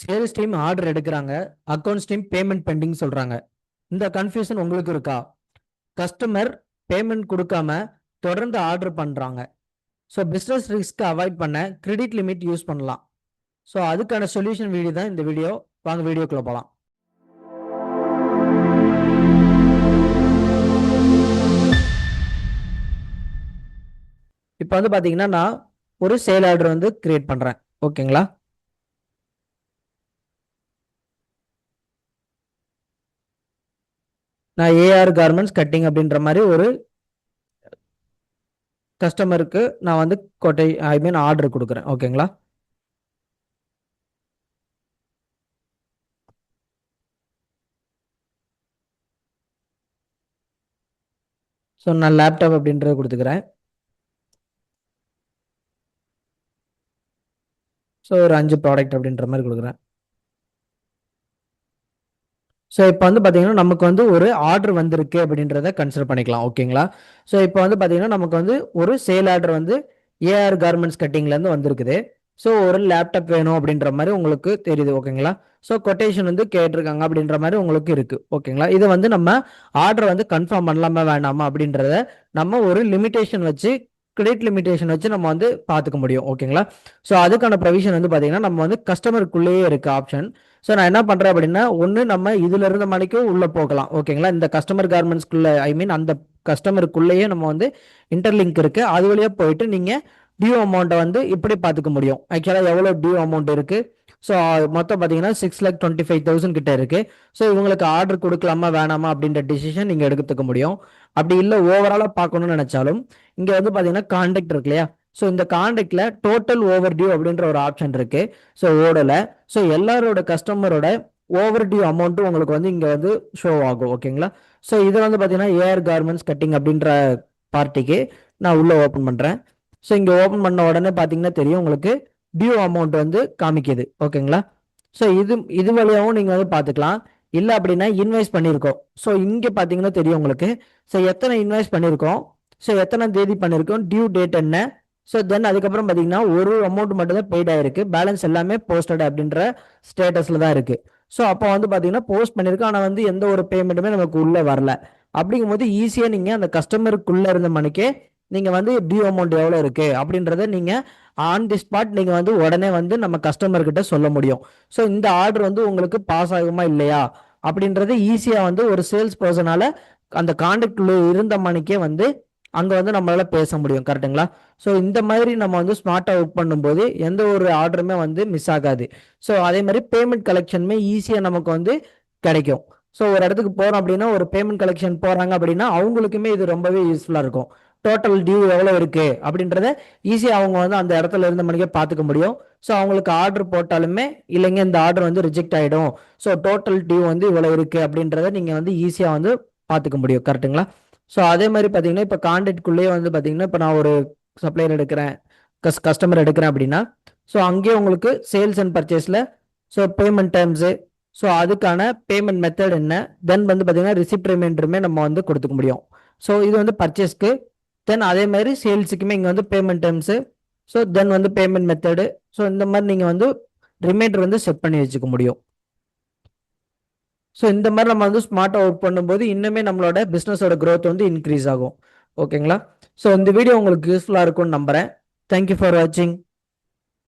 Sales team order எடுக்கிறாங்க, accounts team payment bending சொல்றாங்க. இந்த கன்ஃபியூஷன் உங்களுக்கு இருக்கா? கஸ்டமர் பேமெண்ட் கொடுக்காம தொடர்ந்து ஆர்டர் பண்றாங்க. ஸோ பிஸ்னஸ் ரிஸ்க் அவாய்ட் பண்ண கிரெடிட் லிமிட் யூஸ் பண்ணலாம். ஸோ அதுக்கான சொல்யூஷன் வீடியோ தான் இந்த வீடியோ. வாங்க வீடியோக்குள்ள போகலாம். இப்போ வந்து பார்த்தீங்கன்னா நான் ஒரு சேல் ஆர்டர் வந்து கிரியேட் பண்ணுறேன். ஓகேங்களா? நான் ஏஆர் கார்மெண்ட்ஸ் கட்டிங் அப்படின்ற மாதிரி ஒரு கஸ்டமருக்கு நான் வந்து ஆர்டர் கொடுக்குறேன். ஓகேங்களா? ஸோ நான் லேப்டாப் அப்படின்றத கொடுத்துக்கிறேன். ஸோ ஒரு 5 ப்ராடக்ட் அப்படின்ற மாதிரி கொடுக்குறேன். ஸோ இப்போ வந்து பார்த்தீங்கன்னா நமக்கு வந்து ஒரு ஆர்டர் வந்திருக்கு அப்படின்றத கன்சிடர் பண்ணிக்கலாம். ஓகேங்களா? ஸோ இப்போ வந்து பார்த்தீங்கன்னா நமக்கு வந்து ஒரு சேல் ஆர்டர் வந்து ஏஆர் கார்மெண்ட்ஸ் கட்டிங்லேருந்து வந்திருக்குது. ஸோ ஒரு லேப்டாப் வேணும் அப்படின்ற மாதிரி உங்களுக்கு தெரியுது. ஓகேங்களா? ஸோ கொட்டேஷன் வந்து கேட்டிருக்காங்க அப்படின்ற மாதிரி உங்களுக்கு இருக்கு. ஓகேங்களா? இதை வந்து நம்ம ஆர்டர் வந்து கன்ஃபார்ம் பண்ணலாமா வேணாமா அப்படின்றத நம்ம ஒரு லிமிடேஷன் வச்சு கிரெடிட் லிமிடேஷன் வச்சு நம்ம வந்து பார்த்துக்க முடியும். ஓகேங்களா? ஸோ அதுக்கான ப்ரொவிஷன் வந்து பார்த்தீங்கன்னா நம்ம வந்து கஸ்டமருக்குள்ளேயே இருக்கு ஆப்ஷன். ஸோ நான் என்ன பண்ணுறேன் அப்படின்னா ஒன்று நம்ம இதுல இருந்த மணிக்கும் உள்ளே போகலாம். ஓகேங்களா? இந்த கஸ்டமர் கார்மெண்ட்ஸ்குள்ள அந்த கஸ்டமருக்குள்ளேயே நம்ம வந்து இன்டர்லிங்க் இருக்கு. அது வழியாக போயிட்டு நீங்கள் டியூ அமௌண்ட்டை வந்து இப்படி பார்த்துக்க முடியும். ஆக்சுவலாக எவ்வளோ டியூ அமௌண்ட் இருக்கு. ஸோ மொத்தம் பார்த்தீங்கன்னா 6,25,000 கிட்ட இருக்கு. ஸோ இவங்களுக்கு ஆர்டர் கொடுக்கலாமா வேணாமா அப்படின்ற டிசிஷன் நீங்கள் எடுத்துக்க முடியும். அப்படி இல்லை ஓவராலாக பார்க்கணும்னு நினைச்சாலும் இங்கே வந்து பார்த்தீங்கன்னா கான்டாக்ட் இருக்கு இல்லையா? ஸோ இந்த கான்டாக்ட்ல டோட்டல் ஓவர் டியூ அப்படின்ற ஒரு ஆப்ஷன் இருக்கு. ஸோ ஓடல. ஸோ எல்லாரோட கஸ்டமரோட ஓவர் டியூ அமௌண்ட்டும் உங்களுக்கு வந்து இங்கே வந்து ஷோ ஆகும். ஓகேங்களா? ஸோ இதில் வந்து பார்த்தீங்கன்னா ஏஆர் கார்மெண்ட்ஸ் கட்டிங் அப்படின்ற பார்ட்டிக்கு நான் உள்ள ஓப்பன் பண்ணுறேன். ஸோ இங்கே ஓப்பன் பண்ண உடனே பார்த்தீங்கன்னா தெரியும் உங்களுக்கு டியூ அமௌண்ட் வந்து காமிக்குது. ஓகேங்களா? ஸோ இது வழியாகவும் நீங்கள் வந்து பார்த்துக்கலாம். இல்லை அப்படின்னா இன்வெஸ்ட் பண்ணியிருக்கோம். ஸோ இங்கே பார்த்தீங்கன்னா தெரியும் உங்களுக்கு. ஸோ எத்தனை இன்வெஸ்ட் பண்ணியிருக்கோம், ஸோ எத்தனை தேதி பண்ணியிருக்கோம், டியூ டேட் என்ன. ஸோ தென் அதுக்கப்புறம் பார்த்தீங்கன்னா ஒரு அமௌண்ட் மட்டும் தான் பெய்ட் ஆயிருக்கு. பேலன்ஸ் எல்லாமே போஸ்டட் அப்படின்ற ஸ்டேட்டஸில் தான் இருக்கு. ஸோ அப்போ வந்து பார்த்தீங்கன்னா போஸ்ட் பண்ணியிருக்கோம், ஆனால் வந்து எந்த ஒரு பேமெண்ட்டுமே நமக்கு உள்ளே வரல. அப்படிங்கும்போது ஈஸியாக நீங்கள் அந்த கஸ்டமருக்குள்ளே இருந்த மணிக்கே நீங்கள் வந்து டியூ அமௌண்ட் எவ்வளோ இருக்கு அப்படின்றத நீங்கள் ஆன் தி ஸ்பாட் நீங்கள் வந்து உடனே வந்து நம்ம கஸ்டமர்கிட்ட சொல்ல முடியும். ஸோ இந்த ஆர்டர் வந்து உங்களுக்கு பாஸ் ஆகுமா இல்லையா அப்படின்றது ஈஸியாக வந்து ஒரு சேல்ஸ் பர்சனால அந்த கான்டாக்ட்ல இருந்த மணிக்கே வந்து அங்கே வந்து நம்மளால பேச முடியும். கரெக்டுங்களா? ஸோ இந்த மாதிரி நம்ம வந்து ஸ்மார்ட்டாக ஒர்க் பண்ணும்போது எந்த ஒரு ஆர்டருமே வந்து மிஸ் ஆகாது. ஸோ அதே மாதிரி பேமெண்ட் கலெக்ஷனுமே ஈஸியாக நமக்கு வந்து கிடைக்கும். ஸோ ஒரு இடத்துக்கு போகிறோம் அப்படின்னா ஒரு பேமெண்ட் கலெக்ஷன் போகிறாங்க அப்படின்னா அவங்களுக்குமே இது ரொம்பவே யூஸ்ஃபுல்லாக இருக்கும். டோட்டல் டியூ எவ்வளோ இருக்கு அப்படின்றத ஈஸியாக அவங்க வந்து அந்த இடத்துல இருந்த மணிக்கே பார்த்துக்க முடியும். ஸோ அவங்களுக்கு ஆர்டர் போட்டாலுமே இல்லைங்க இந்த ஆர்டர் வந்து ரிஜெக்ட் ஆகிடும், ஸோ டோட்டல் டியூ வந்து இவ்வளோ இருக்கு அப்படின்றத நீங்கள் வந்து ஈஸியாக வந்து பார்த்துக்க முடியும். கரெக்டுங்களா? ஸோ அதே மாதிரி பார்த்தீங்கன்னா இப்போ கான்டாக்ட்குள்ளேயே வந்து பார்த்தீங்கன்னா இப்போ நான் ஒரு சப்ளையர் எடுக்கிறேன், கஸ்டமர் எடுக்கிறேன் அப்படின்னா ஸோ அங்கேயே உங்களுக்கு சேல்ஸ் அண்ட் பர்ச்சேஸில் ஸோ பேமெண்ட் டேர்ம்ஸு, ஸோ அதுக்கான பேமெண்ட் மெத்தட் என்ன, தென் வந்து பார்த்தீங்கன்னா ரிசிப்ட் ரிமைண்டருமே நம்ம வந்து கொடுத்துக்க முடியும். ஸோ இது வந்து பர்ச்சேஸ்க்கு. தென் அதே மாதிரி சேல்ஸுக்குமே இங்கே வந்து பேமெண்ட் டேர்ம்ஸு, ஸோ தென் வந்து பேமெண்ட் மெத்தடு, ஸோ இந்த மாதிரி நீங்கள் வந்து ரிமைண்டர் வந்து செட் பண்ணி வச்சுக்க முடியும். ஸோ இந்த மாதிரி நம்ம வந்து ஸ்மார்ட்டாக ஒர்க் பண்ணும்போது இன்னுமே நம்மளோட பிஸ்னஸோட க்ரோத் வந்து இன்க்ரீஸ் ஆகும். ஓகேங்களா? ஸோ இந்த வீடியோ உங்களுக்கு யூஸ்ஃபுல்லாக இருக்கும்னு நம்புகிறேன். தேங்க்யூ ஃபார் வாட்சிங்.